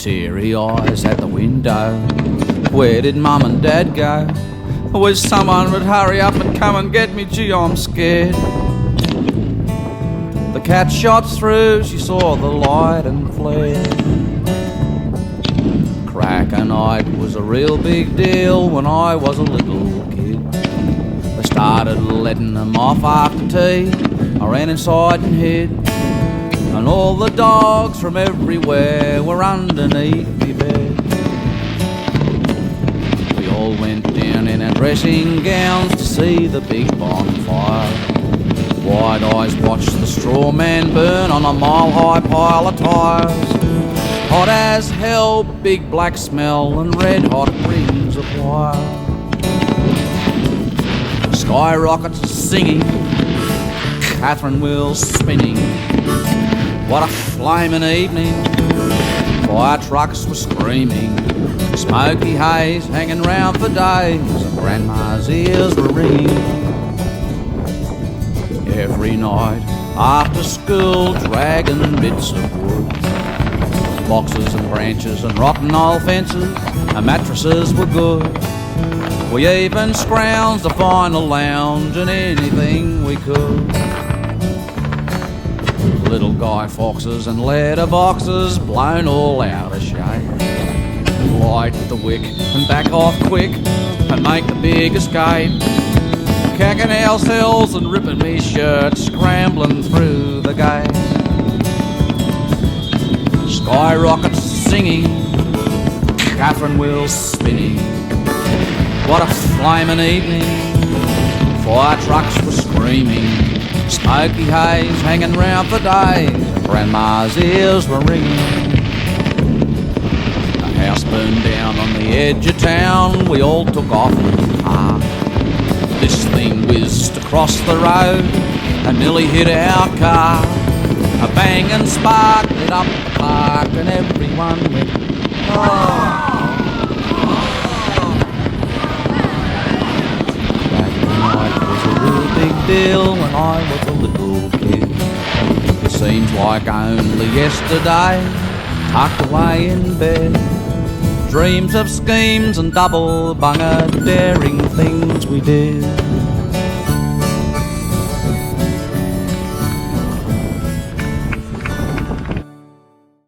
teary eyes at the window. Where did Mum and Dad go? I wish someone would hurry up and come and get me. Gee, I'm scared. The cat shot through, she saw the light and fled. Crack a night was a real big deal when I was a little kid. They started letting them off after tea. I ran inside and hid, and all the dogs from everywhere were underneath me bed. We all went down in our dressing gowns to see the big bonfire. Wide eyes watched the straw man burn on a mile-high pile of tyres. Hot as hell, big black smell and red-hot rings of wire. Skyrockets singing, Catherine wheels spinning. What a flaming evening. Fire trucks were screaming, smoky haze hanging round for days, and Grandma's ears were ringing. Every night after school, dragging bits of wood, boxes and branches and rotten old fences, and mattresses were good. We even scrounged to find a lounge and anything we could. Little Guy Fawkes and letter boxes blown all out of shape. Light the wick and back off quick and make the big escape. Cacking ourselves and ripping me shirt, scrambling through the gate. Skyrockets singing, Catherine wheels spinning. What a flaming evening. Fire trucks were screaming, smoky haze hanging round for days, and Grandma's ears were ringing. The house burned down on the edge of town. We all took off in the car. This thing whizzed across the road and nearly hit our car. A banging spark lit up the park and everyone went, oh. Back night was a real big deal when I was a little kid. It seems like only yesterday, tucked away in bed. Dreams of schemes and double bunger, daring things we did.